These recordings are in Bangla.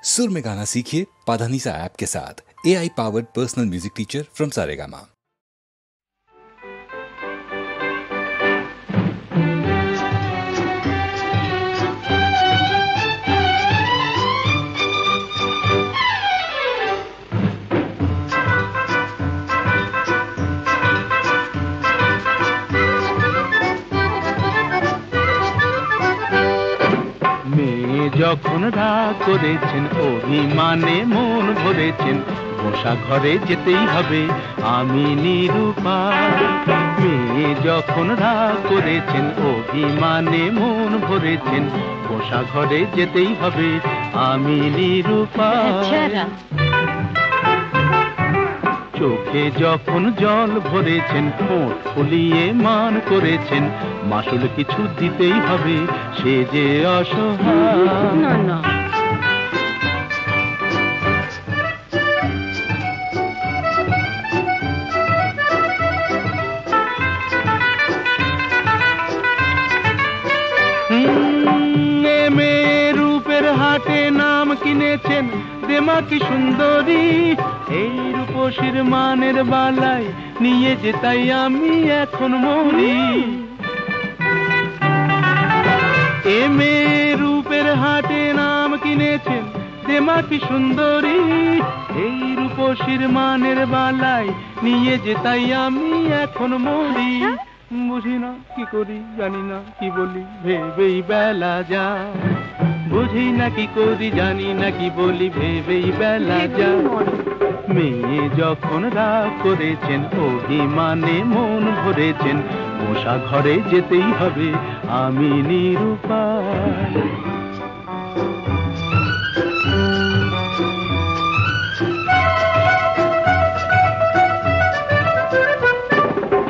सुर में गाना सीखिए पाधानीसा ऐप के साथ। AI powered personal music teacher from Saregama. যখন রাগ করেছেন অভিমানে মন ভরেছেন বসা ঘরে যেতেই হবে আমি নিরুপায়। মেয়ে যখন রাগ করেছেন অভিমানে মন ভরেছেন বসা ঘরে যেতেই হবে আমি নিরুপায়। চোখে যখন জল ভরেছেন ঠোঁট ফুলিয়ে মান করেছেন মাসুল কিছু দিতেই হবে সে যে অসহায়। না না মেয়ের রূপের হাটে নাম কিনেছেন দেমা কি সুন্দরী এই রূপসীর মানের বালায় নিয়ে যে তাই আমি এখন মরি। এ মেয়ের রূপের হাটে নাম কিনেছেন দেমা কি সুন্দরী এই রূপসীর মানের বালায় নিয়ে যে তাই আমি এখন মরি। বুঝি না কি করি জানি না কি বলি ভেবেই বেলা যায়। বুঝি না কি করি জানি না কি বলি ভেবেই বেলা যায়। মেয়ে যখন রাগ করেছেন অভিমানে মন ভরেছেন বসা ঘরে যেতেই হবে আমি নিরুপায়।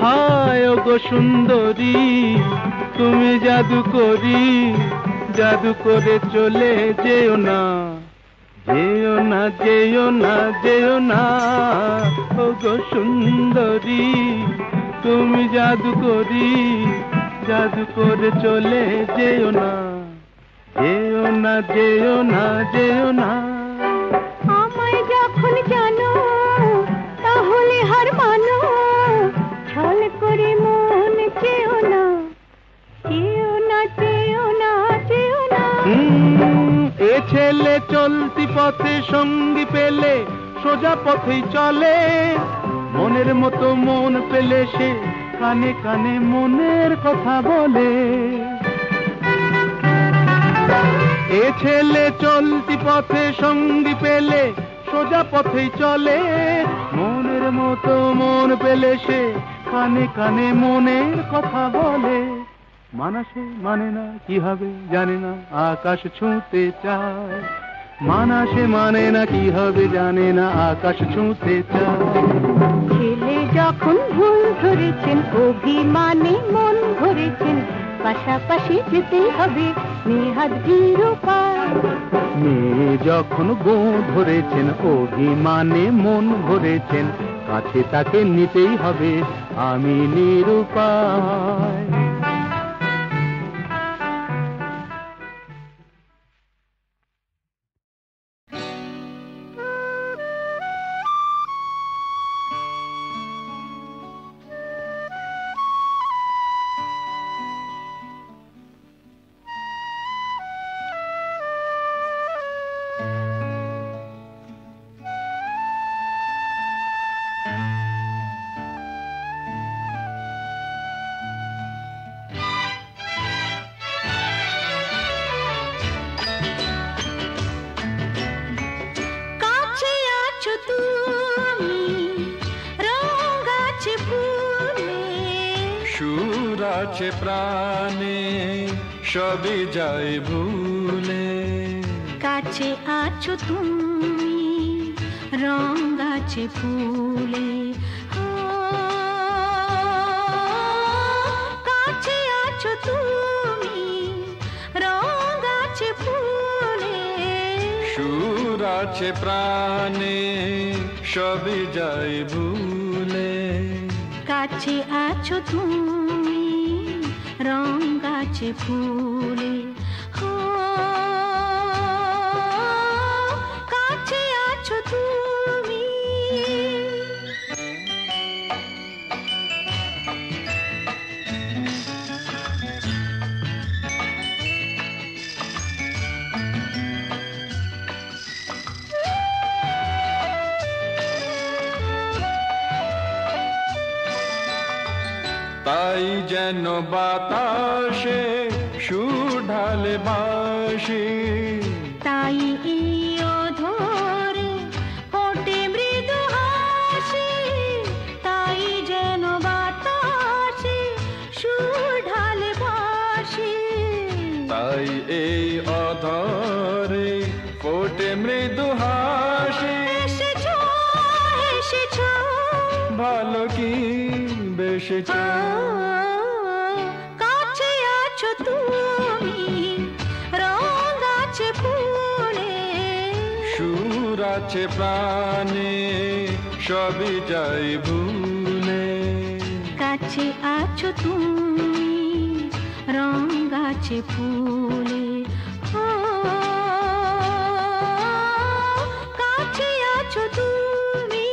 হায় ওগো সুন্দরী তুমি জাদু করি জাদু করে চলে যেও না যেও না যেও না যেও না ওগো সুন্দরী তুমি জাদু করি জাদু করে চলে যেও না যেও না যেও না যেও না। আমায় যখন জানো তাহলে হার মানো ছল করে মন চেও না চেও না চেও না চেও না। এ ছেলে চলতি পথে সঙ্গী পেলে সোজা পথেই চলে মনের মতো মন পেলে সে কানে কানে মনের কথা বলে। এ ছেলে চলতি পথে সঙ্গী পেলে সোজা পথেই চলে মনের মতো মন পেলে সে কানে কানে মনের কথা বলে। মানাসে মানে না কি হবে জানে না আকাশ ছুঁতে চায়। মানাসে মানে না কি হবে জানে না আকাশ ছুঁতে চায়। ছেলে যখন ভুল ধরেছেন অভিমানে মন ভরেছেন পাশাপাশি যেতেই হবে নেহাত নিরুপায়। মেয়ে যখন গো ধরেছেন অভিমানে মন ভরেছেন কাছে তাকে নিতেই হবে আমি নিরুপায়। আছে প্রাণে সবই যায় ভুলে কাছে আছো তুমি রং গাছে ফুলে কাছে আছো তুমি রং গাছে ফুলে সুর আছে প্রাণে সবই যায় ভুলে কাছে আছো তুমি রং গাছে ফুলে তাই যেন বাতাসে সুর ঢালে বাঁশি, তাই এই অধরে ফোটে মৃদু হাসি, তাই যেন বাতাসে সুর ঢালে বাঁশি, তাই এই অধরে ফোটে মৃদু হাসি। এসেছো এসেছো ভালো কি বেসেছো, কাছে আছো তুমি রং আছে ফুলে, সুর আছে প্রাণে সবই যাই ভুলে। কাছে আছো তুমি রং আছে ফুলে, কাছে আছো তুমি।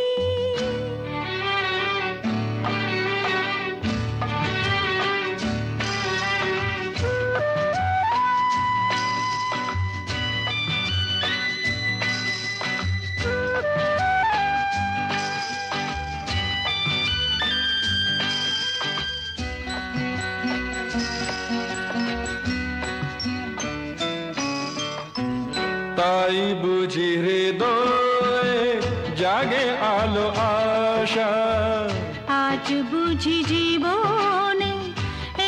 তাই বুঝি হৃদয়ে জাগে আলো আশা, আজ বুঝি জীবনে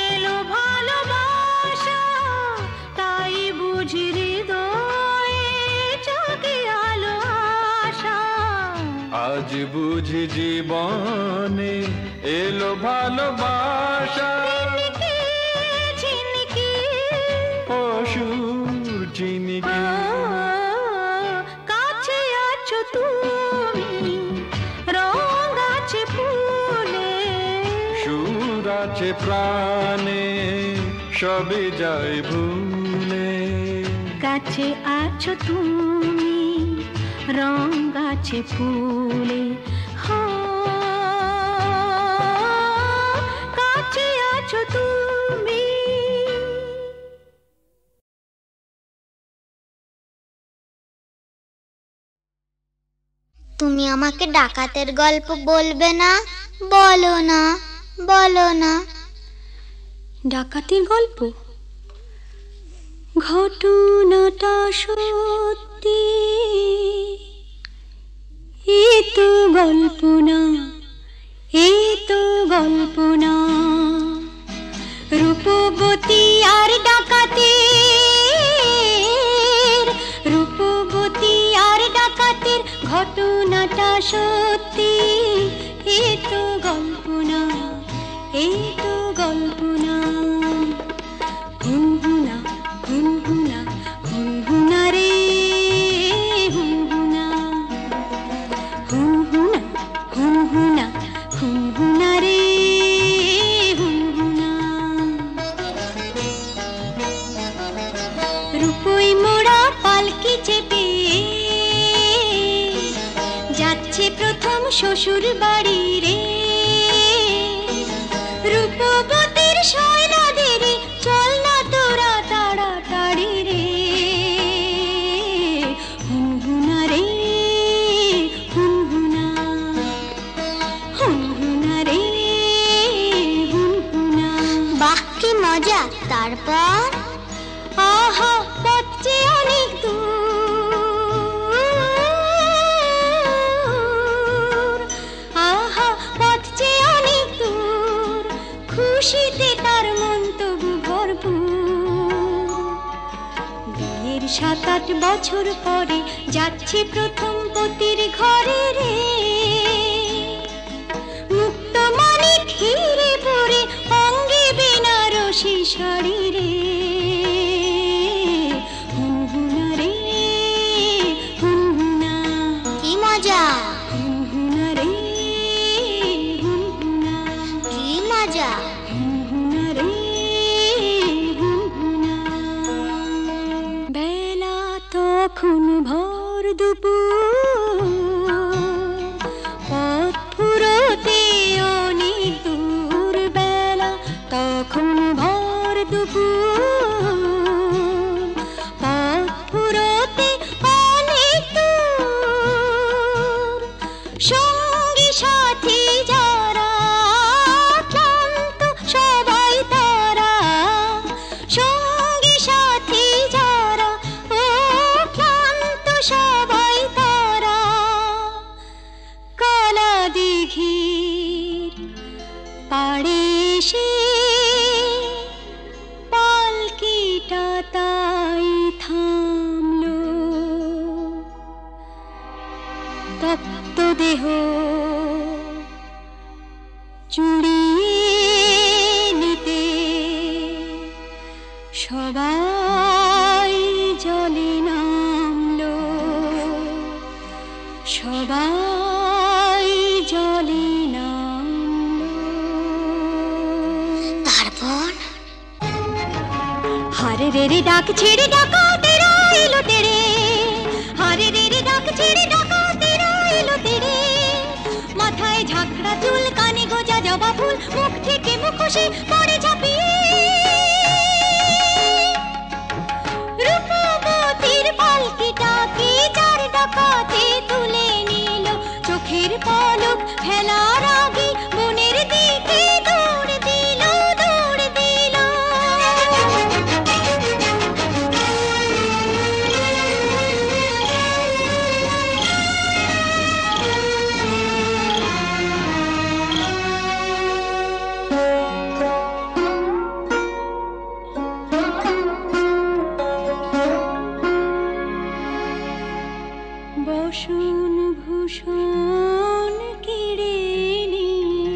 এলো ভালোবাসা, তাই বুঝি হৃদয়ে জাগে আলো আশা, আজ বুঝি জীবনে এলো ভালোবাসা। ঝিনকে অসুর চিনিকে কাছে আছো তুমি রং আছে ফুলে, সুর আছে প্রাণে সবই যাই ভুলে। কাছে আছো তুমি রং আছে ফুলে, কাছে আছো তুমি। তুমি আমাকে ডাকাতের গল্প বলবে না? বলো না, বলো না। ডাকাতির গল্প? ঘটনাটা সত্যি, এ তো গল্প না, এ তো গল্প না। রূপবতী আর ডাকাতের, রূপবতী আর ডাকাতের ঘটনাটা সত্যি, এ তো গল্প না, এ তো গল্প না। হুনহুনা হুনহুনা হুনহুনা রে হুনহুনা, হুনহুনা হুনহুনা হুনহুনা রে হুনহুনা। রূপই মোড়া পালকি চেপে যাচ্ছে প্রথম শ্বশুর বাড়ি রে, রূপবতীর সয়নাদের চল না তোরা তাড়াতাড়ি রে। হুনহুনা রে হুনহুনা, হুনহুনা রে হুনহুনা। বাহ কি মজা! তারপর আহা পথ যে অনেক দূর, আহা পথ যে অনেক দূর, খুশিতে তার মন তবু ভরপুর। বিয়ের 7-8 বছর পরে যাচ্ছে প্রথম পতির ঘরে রে, মুক্ত মানিক হিরে পরে অঙ্গে বেনারসি শাড়ি রে। হুনহুনা রে হুনহুনা, কি মজা, হুনহুনা রে হুনহুনা, কি মজা! হুনহুনা রে হুনহুনা। বেলা তখন ভর দুপুর, পথ ফুরোতে অনেক দূর। বেলা তখন ভর দুপুর, পথ ফুরোতে অনেক দূর। সঙ্গী সাথী যারা ক্লান্ত তপ্ত দেহ চুড়িয়ে নিতে সবাই জলে নামলো, সবাই জলে নামলো। তারপর হারে রে রে ডাক ছেড়ে ডাকা তেরা এলো তেরে, হারে রে রে ডাক ছেড়ে ডাকা তেরা এলো তেরে। মাথায় ঝাঁকড়া চুল, কানে গোজা জবা ফুল, মুখ থেকে মুখোশে পড়ে ঝাঁপিয়ে। রূপবতীর পালকিটাকে চার ডাকাতে তুলে নিল, চোখের পলক ফেলার আগে বনের দিকে দৌড় দিল, দৌড় দিল। বসন ভূষণ কেড়ে নিয়ে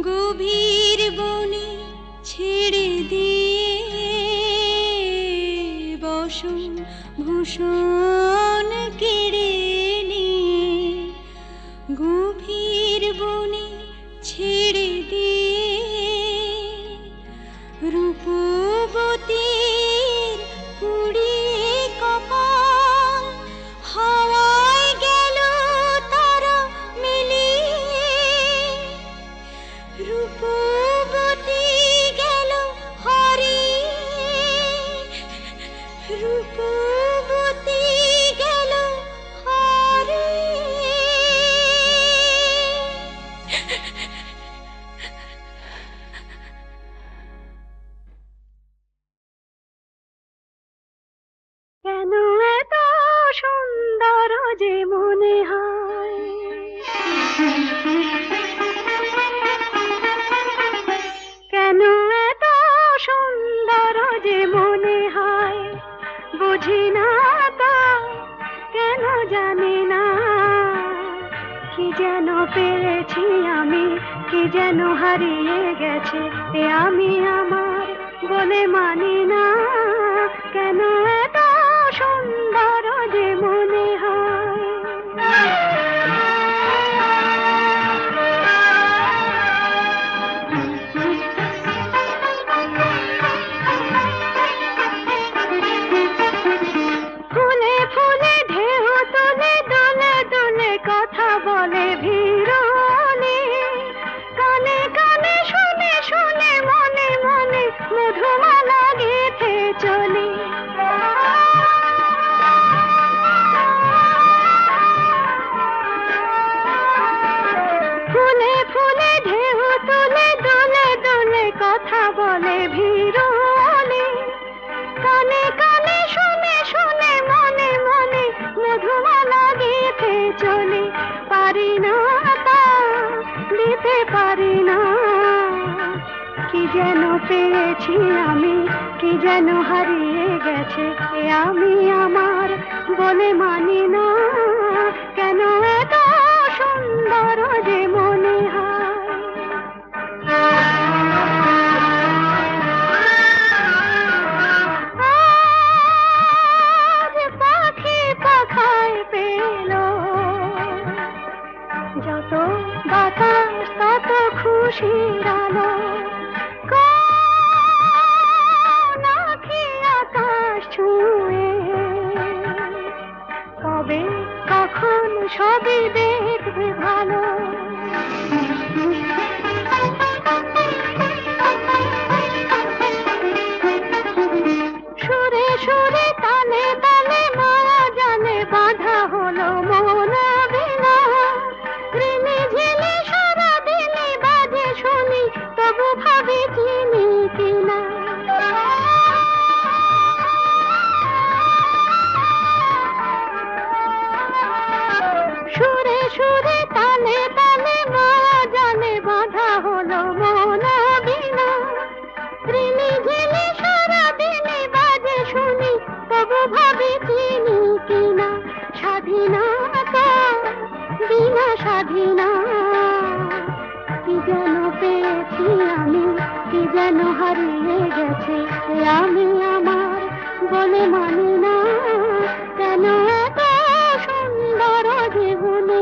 গভীর বনে ছেড়ে দিয়ে, বসন ভূষণ কেড়ে নিয়ে গভীর বনে ছেড়ে দিয়ে। রূপবতীর পুড়িয়ে কপাল হাওয়ায় গেল তারা মিলিয়ে, রূপবতী গেল হারিয়ে, রূপবতী গেল হারিয়ে। কেন এত সুন্দর যে মনে হয়, কেন এত সুন্দর যে মনে হয়, বুঝি না তা কেন জানি না। কি যেন পেয়েছি আমি, কি যেন হারিয়ে গেছে এ আমি আমার বলে মানি না। কেন এত সুন্দর যে মনে হয়। ফুলে ফুলে ঢেউ তুলে দোলে দোলে কথা বলে ভিড়নে, কানে কানে শুনে শুনে মনে মনে মধুমালা গেঁথে চলে। ফুলে ফুলে ঢেউ তুলে দোলে দোলে কথা বলে ভিড়নে, কানে কানে শুনে শুনে মনে মনে মধুমালা গেঁথে চলে। পারি না তা দিতে পারি না, কি যেন পেয়েছি আমি, কি যেন হারিয়ে গেছে এ আমি আমার বলে মানি না। কেন এত সুন্দর যে মনে হয়। আজ পাখি পাখায় পেল, যত বাতাস তত খুশির আলো। কোন আঁখি আকাশ ছুঁয়ে, কবে কখন সবই দেখবে ভালো। সুরে সুরে তালে তালে মায়া জানে বাঁধা হলো মন বিনা। ঋণে ঝিলে সারা দিনে বাজে শুনি, তবু ভাবি চিনি কিনা। সুরে সুরে তালে তালে মায়া জানে বাঁধা হলো মন বিনা। ঋণে ঝিলে সারা দিনে বাজে শুনি, তবু ভাবি চিনি কিনা। স্বাধীনতা স্বাধীনা কি যেন পেয়েছি আমি কি যেন হারিয়ে গেছে আমি আমার বলে মানি না কেন এত সুন্দর জীবনে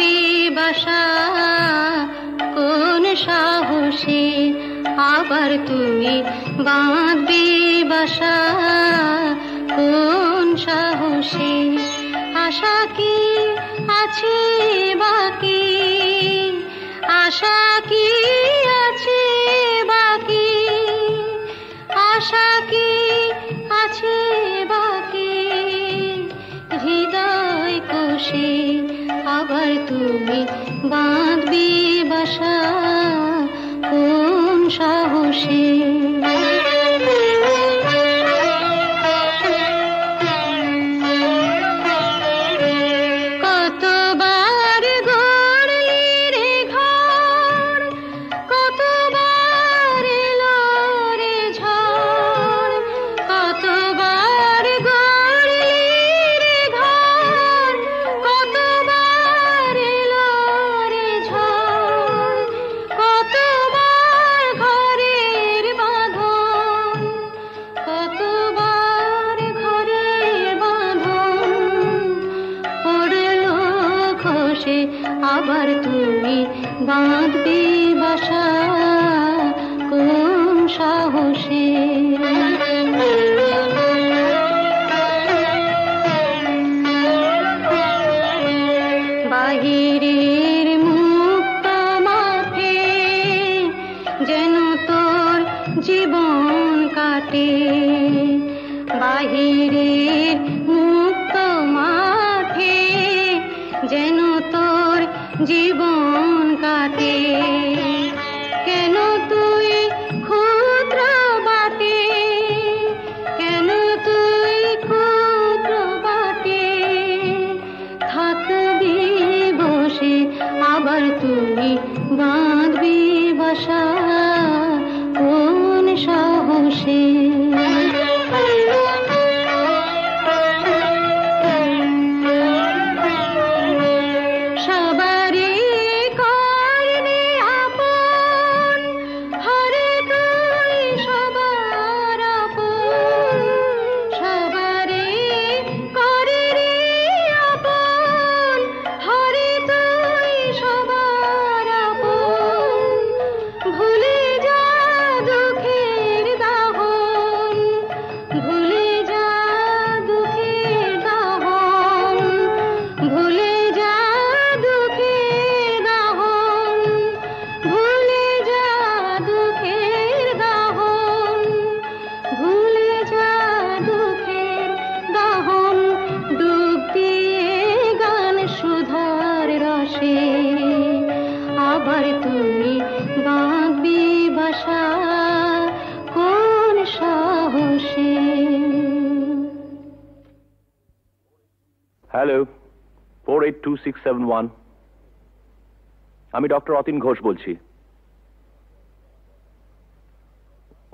বাঁধবি বাসা কোন সাহসে, আবার তুই বাঁধবি বাসা কোন সাহসে। আশা কি আছে বাকি, আশা কি আছে বাকি, আশা কি আছে বাকি হৃদয় কোষে, আবার তুমি বাঁধবি বাসা কোন সাহসে। আবার তুমি বাঁধবি বাসা কোন সাহসে। বাহিরের মুক্ত মাঠে যেন তোর জীবন কাটে, বাহিরের মুক্ত মাঠে যেন তোর জীবন কাটে। কেন তুই ক্ষুদ্র বাটে, কেন তুই ক্ষুদ্র বাটে থাকবি বসে, আবার তুই বাঁধবি বাসা কোন সাহসে। আবার তুমি বাঁধবি বাসা কোন সাহসে। হ্যালো, 482671, আমি ডক্টর অতীন ঘোষ বলছি।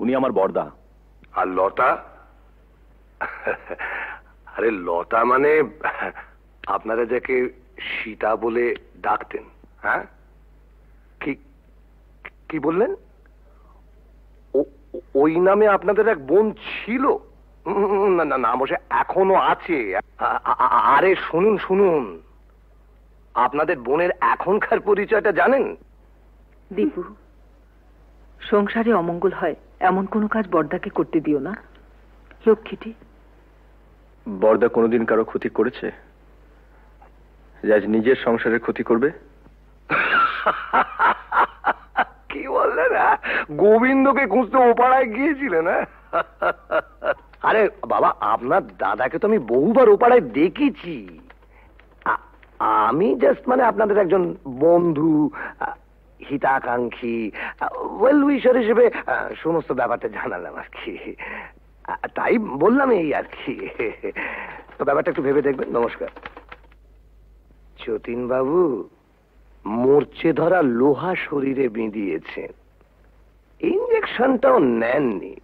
উনি আমার বড়দা। আর লতা? আরে লতা মানে আপনারা যাকে সীতা বলে ডাকতেন। হ্যাঁ, কি বললেন? ওই নামে আপনাদের এক বোন ছিল? না না না, অবশ্য এখনো আছে। আরে শুনুন শুনুন, আপনাদের বোনের এখনকার পরিচয়টা জানেন? দীপু, সংসারে অমঙ্গল হয় এমন কোনো কাজ বড়দাকে করতে দিও না। লক্ষ্মীটি। বড়দা কোনোদিন কারো ক্ষতি করেছে যে আজ নিজের সংসারের ক্ষতি করবে? কি বললেন? গোবিন্দকে খুঁজতে ওপাড়ায় গিয়েছিলেন? আরে বাবা, আপনার দাদাকে তো আমি বহুবার ওপাড়ায় দেখেছি। আমি জাস্ট মানে আপনাদের একজন বন্ধু, হিতাকাঙ্ক্ষী, ওয়েল উইশার হিসেবে সমস্ত ব্যাপারটা জানালাম আর কি। তাই বললাম এই আর কি। তো ব্যাপারটা একটু ভেবে দেখবেন। নমস্কার। যতীন বাবু মরচে ধরা লোহা শরীরে বিঁধিয়েছেন, ইঞ্জেকশনটাও নেননি।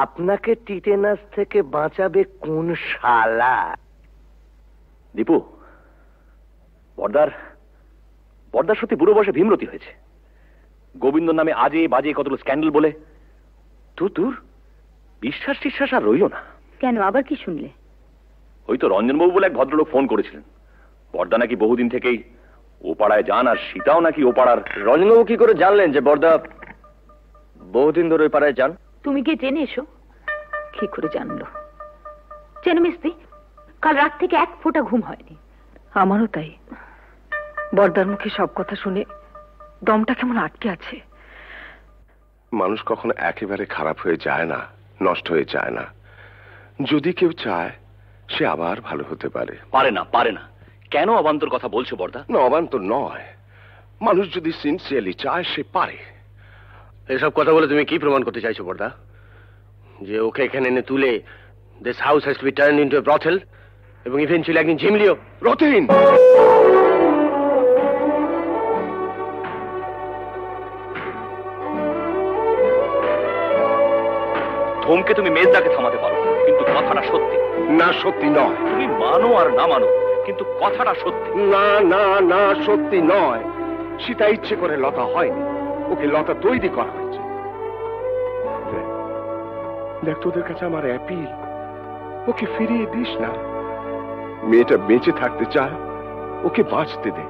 আপনাকে টিটেনাস থেকে বাঁচাবে কোন শালা? দীপু, বড়দার সত্যি বুড়ো বয়সে ভীমরতি হয়েছে। গোবিন্দ নামে আজে বাজে কতগুলো স্ক্যান্ডেল বলে। দূর, বিশ্বাস টিশ্বাস আর রইল না। কেন, আবার কি শুনলে? ওই তো রঞ্জনবাবু বলে এক ভদ্রলোক ফোন করেছিলেন, বর্দা নাকি বহুদিন থেকেই ও পাড়ায় যান, আর সীতাও নাকি ও পাড়ার। রঞ্জনবাবু কি করে জানলেন যে বর্দা বহুদিন ধরে ওই পাড়ায় যান? তুমি গিয়ে জেনে এসো। কি করে জানলো? জেনে মিস্তি, কাল রাত থেকে এক ফোঁটা ঘুম হয়নি। আমারও তাই। বর্দার মুখে সব কথা শুনে দমটা কেমন আটকে আছে। মানুষ কখনো একেবারে খারাপ হয়ে যায় না, নষ্ট হয়ে যায় না। যদি কেউ চায় সে আবার ভালো হতে পারে। পারে না, পারে না। কেন অবান্তর কথা বলছো বর্দা? না, অবান্তর নয়। মানুষ যদি সিনসিয়ারলি চায় সে পারে। এসব কথা বলে তুমি কি প্রমাণ করতে চাইছো বর্দা? যে ওকে এখানে এনে তুলে this house has to be turned into a brothel এবং ইভেন্চুয়ালি একদিন ঝিমলিও? রতিন, ধমকে তুমি মেজদাকে থামাতে পারো, কিন্তু কথাটা সত্যি। না, সত্যি নয়। তুমি মানো আর না মানো, কিন্তু কথাটা সত্যি। না না না, সত্যি নয়। সীতা ইচ্ছে করে লতা হয়নি, ওকে লতা তৈরি করা হয়েছে। দেখ, তোদের কাছে আমার অ্যাপিল, ওকে ফিরিয়ে দিস না। মেয়েটা বেঁচে থাকতে চায়, ওকে বাঁচতে দে।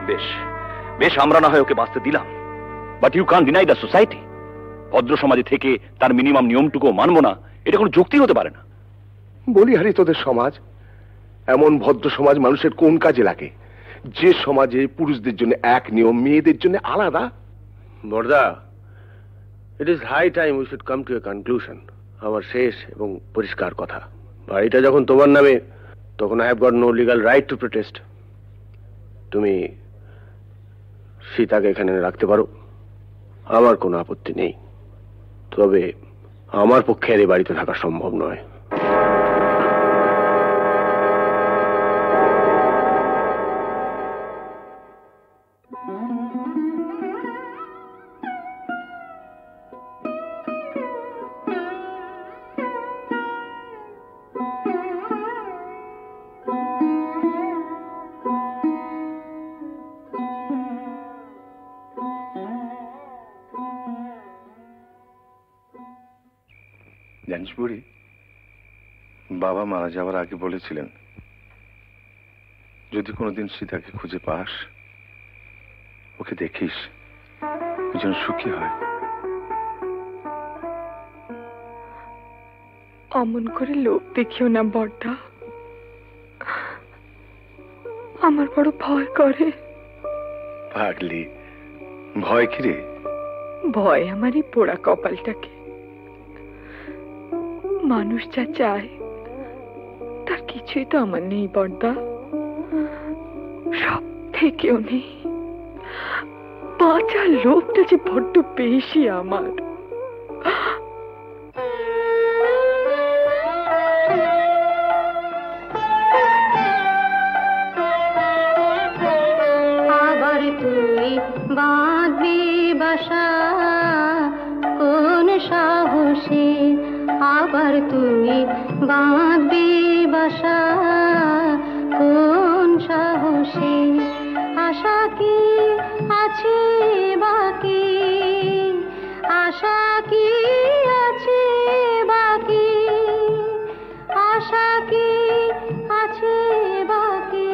বেশ বেশ, আমরা না হয় ওকে বাঁচতে দিলাম, but you can deny the society. ভদ্র সমাজে থেকে তার মিনিমাম নিয়মটুকু মানবো না, এটা কোনো যুক্তি হতে পারে না। বলি হারি, তোদের সমাজ এমন ভদ্র সমাজ মানুষের কোন কাজে লাগে? যে সমাজে পুরুষদের জন্য এক নিয়ম, মেয়েদের জন্য আলাদা। বর্দা, it is high time we should come to a conclusion. আমার শেষ এবং পরিষ্কার কথা, বাড়িটা যখন তোমার নামে, তখন I have got no legal right to protest. তুমি সীতাকে এখানে রাখতে পারো, আমার কোনো আপত্তি নেই। তবে আমার পক্ষে আর এই বাড়িতে থাকা সম্ভব নয়। জানিস বুড়ি, বাবা মারা যাওয়ার আগে বলেছিলেন যদি কোনোদিন সীতাকে খুঁজে পাস, ওকে দেখিস, ও যেন সুখী হয়। অমন করে লোক দেখিও না বড়দা, আমার বড় ভয় করে। পাগলি, ভয় কি রে? ভয় আমার এই পোড়া কপালটাকে। মানুষ যা চায় তার কিছুই তো আমার নেই বড়দা, সব থেকেও নেই। বাঁচার লোকটা যে বড্ড বেশি আমার। আবার তুই বাঁধবি বাসা কোন সাহসে, আবার তুই বাঁধবি বাসা কোন সাহসে, আশা কি আছে বাকি, আশা কি আছে বাকি, আশা কি আছে বাকি,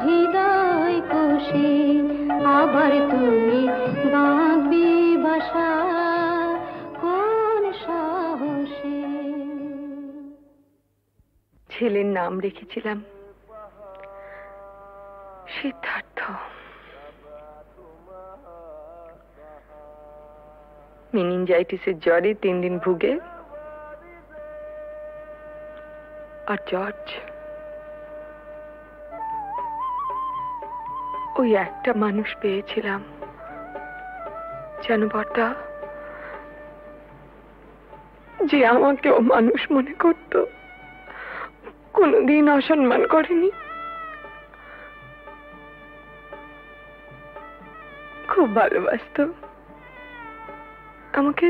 হৃদয় কোষে আবার তুই বাঁধবি বাসা কোন সাহসে। ছেলের নাম রেখেছিলাম সিদ্ধার্থ। মেনিনজাইটিসের জ্বরে 3 দিন ভুগে, আর জর্জ ওই একটা মানুষ পেয়েছিলাম জানো বড়দা, যে আমাকেও মানুষ মনে করত, কোনোদিন অসম্মান করেনি। খুব ভালোবাসতো আমাকে,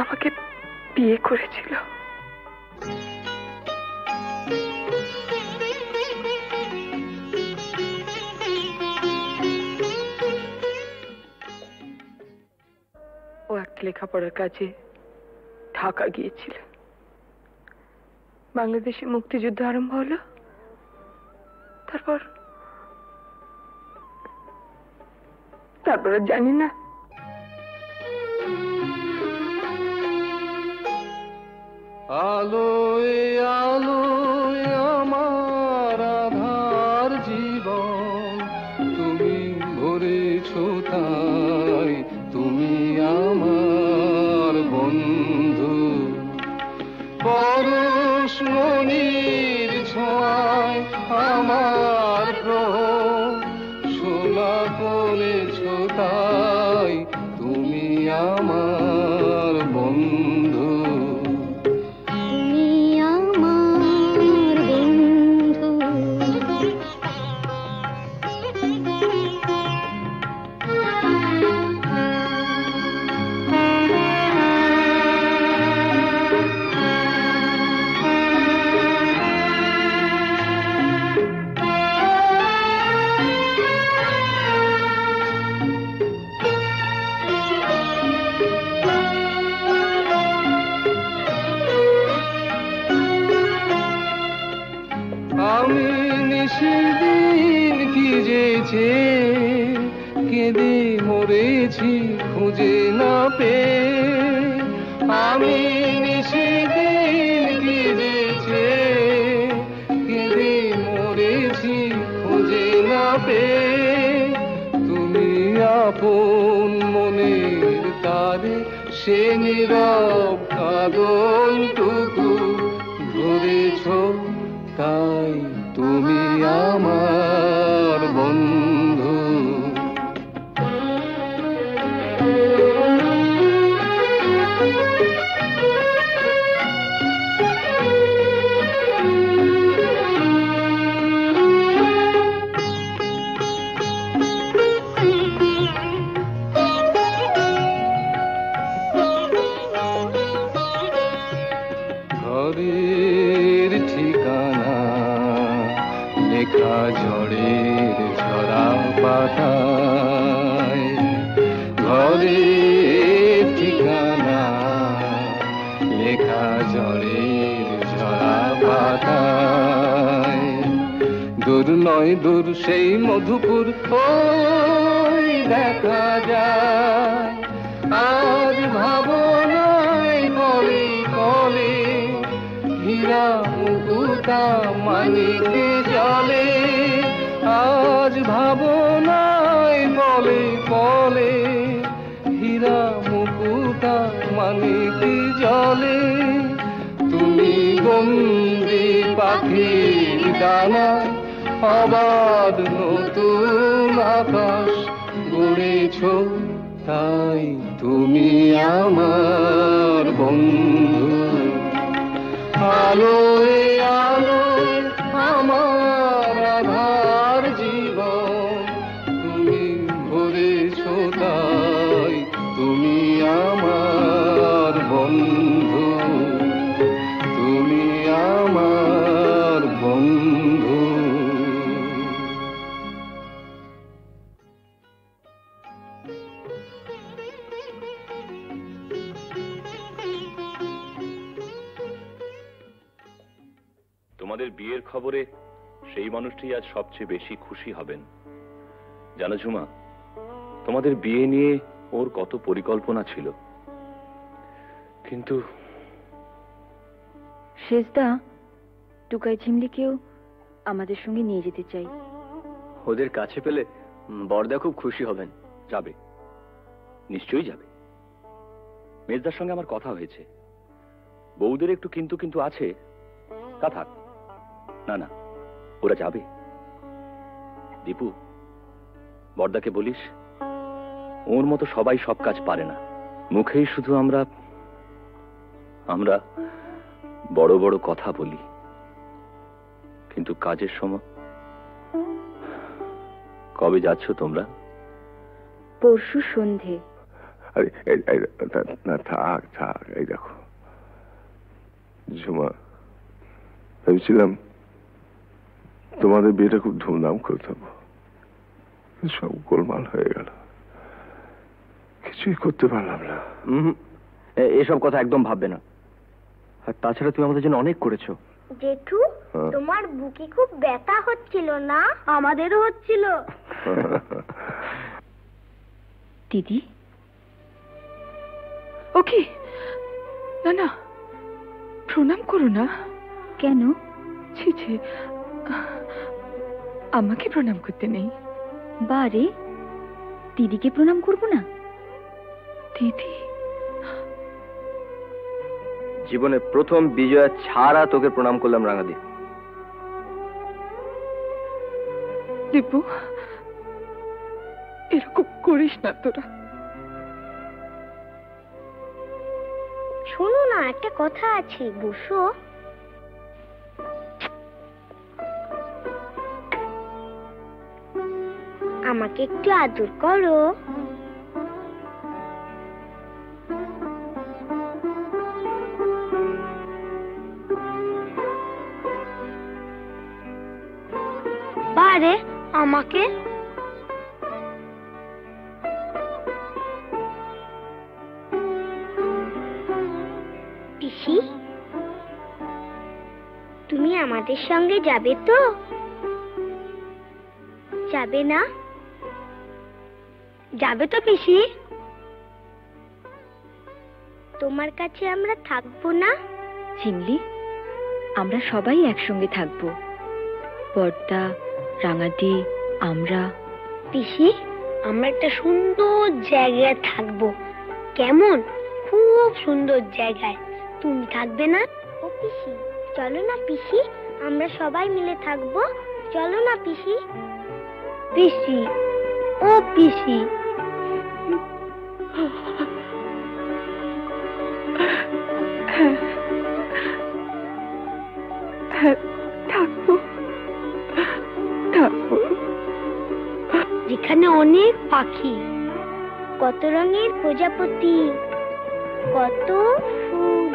আমাকে বিয়ে করেছিল। লেখাপড়ার কাজে ঢাকা গিয়েছিলেন। বাংলাদেশে মুক্তিযুদ্ধ আরম্ভ হলো। তারপর জানি না। আলোয় আলোয় আমার আধার জীবন, তুমি ভরেছ তাই, তুমি আমার বন্ধু। পরশমণির ছোঁয়ায় আমার সোনা করেছ তাই, তুমি আমার বন্ধু। আমি নিশিদিন কি যেছে কেঁদে মরেছি খুঁজে না পেয়ে। আমি নিশিদিন কি যেছে কেঁদে মরেছি খুঁজে না পেয়ে। তুমি আপন মনের তারে সে নীরব কাঁদনটুকু ধরেছ তাই, তুমি আমার বন্ধু। ঘরের ঠিকানা লেখা ঝড়ের ঝরা পাতায়, ঘরের ঠিকানা লেখা ঝড়ের ঝরা পাতায়। দূর নয় দূর সেই মধুপুর ওই দেখা যায়, আজ ভাবনায় কলে কলে হীরা মুকুতা মানিকে জলে। আজ ভাবনায় বলে বলে হীরা মুকুতা মানিকে জলে। তুমি বন্দি পাখির ডানা আবার নতুন আকাশ গড়েছ তাই, তুমি আমার বন্ধু। আলোয় আলোয় আমার আধার জীবন, তুমি ভরেছ তাই, তুমি আমার বন্ধু, তুমি আমার বন্ধু। তোমাদের বিয়ের খবরে সেই মানুষটি আজ সবচেয়ে বেশি খুশি হবেন। জানো ঝুমা, তোমাদের বিয়ে নিয়ে ওর কত পরিকল্পনা ছিল, কিন্তু শেষদা টুকাই ঝিমলিকেও আমাদের সঙ্গে নিয়ে যেতে চাই। ওদের কাছে পেলে বড়দা খুব খুশি হবেন। যাবে, নিশ্চয়ই যাবে। মেজদার সঙ্গে আমার কথা হয়েছে, বউদের একটু কিন্তু কিন্তু আছে, তা থাক। না না, ওরা যাবে। দীপু, বড়দাকে বলিস ওর মতো সবাই সব কাজ পারে না। মুখেই শুধু আমরা আমরা বড় বড় কথা বলি, কিন্তু কাজের সময়। কবে যাচ্ছ তোমরা? পরশু সন্ধে। না থাক থাক, এই দেখো ঝুমা, ভেবেছিলাম তোমাদের বিয়েটা খুব ধুমধাম করতে হবে, সব গোলমাল হয়ে গেল। কিছুই করতে পারলাম না। এসব কথা একদম ভাববে না। আর তাছাড়া তুমি আমাদের জন্য অনেক করেছো। জেঠু, তোমার বুকে খুব ব্যথা হচ্ছিল না? আমাদেরও হচ্ছিল। দিদি, ওকে, না না, প্রণাম করো না। কেন? ছি ছি, আমাকে প্রণাম করতে নেই। বারে, দিদিকে প্রণাম করব না? দিদি, জীবনে প্রথম বিজয়া ছাড়া তোকে প্রণাম করলাম রাঙাদি। দীপু, এরকম করিস না তোরা। শোনো না, একটা কথা আছে, বসো। আমাকে একটু আদর করো। বারে, আমাকে পিসি, তুমি আমাদের সঙ্গে যাবে তো? যাবে না? যাবে তো পিসি? তোমার কাছে আমরা থাকবো না? চিমলি, আমরা সবাই একসঙ্গে থাকবো। বর্দা, রাঙাদি, আমরা। পিসি, আমরা একটা সুন্দর জায়গায় থাকবো। কেমন? খুব সুন্দর জায়গায়। তুমি থাকবে না? ও পিসি, চলো না পিসি, আমরা সবাই মিলে থাকবো। চলো না পিসি। পিসি, ও পিসি। থাকবো, থাকবো। যেখানে অনেক পাখি, কত রঙের প্রজাপতি, কত ফুল।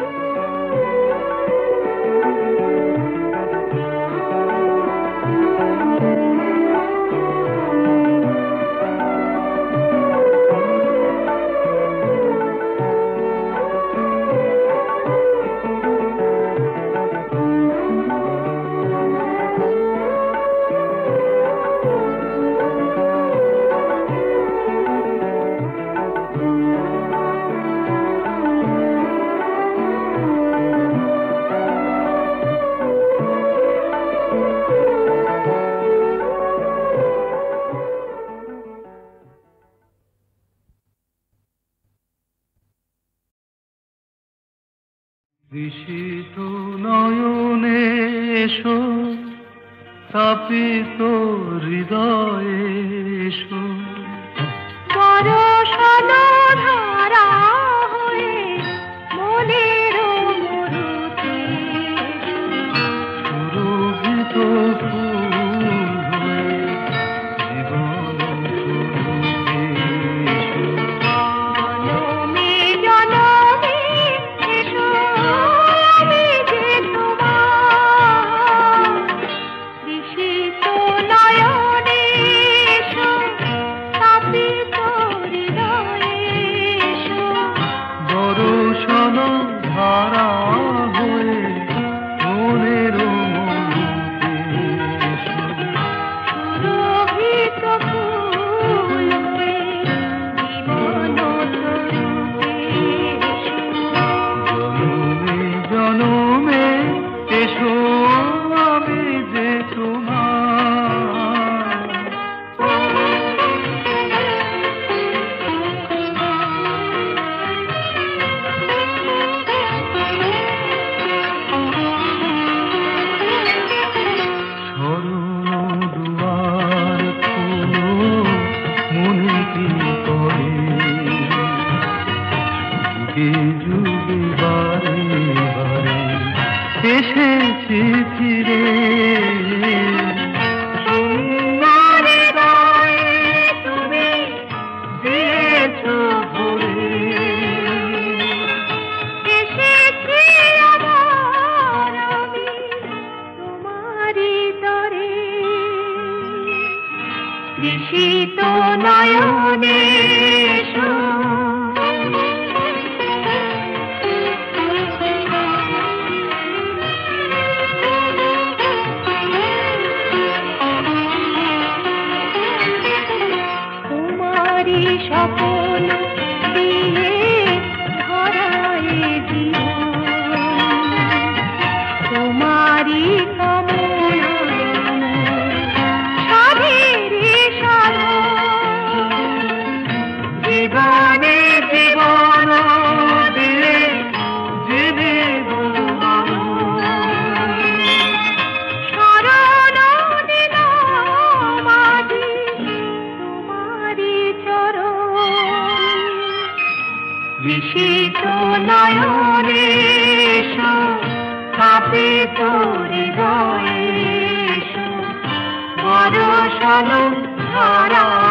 বিশিত নয়নে এসো, তাপিত হৃদয়ে এসো, বরষানো ধারা হয়ে মনের মরুতে সুরভিত ফুল হয়ে জীবন ফুলতে এসো। জনমে জনমে এসো, আমি যে তোমার। বিশিত নয়নে এসো, তাপিত হৃদয়ে এসো, বরষণ ধারা হয়ে মনের মরুতে এসো। সুরভিত ফুল হয়ে জীবন তরুতে এসো। জনমে জনমে এসো, আমি যে তোমার। শরণ দুয়ার খোলো, মনে কি করে যুগে যুগে বারে বারে এসেছি ফিরে। সুন্দর হৃদয়ে তুমি দিয়েছো ভরে, এসেছি আবার আমি তোমারই তরে। বিশিত নয়নে এসো, নয়নে এসো, স্থাপিত হৃদয়ে এসো, বরসালো ধরা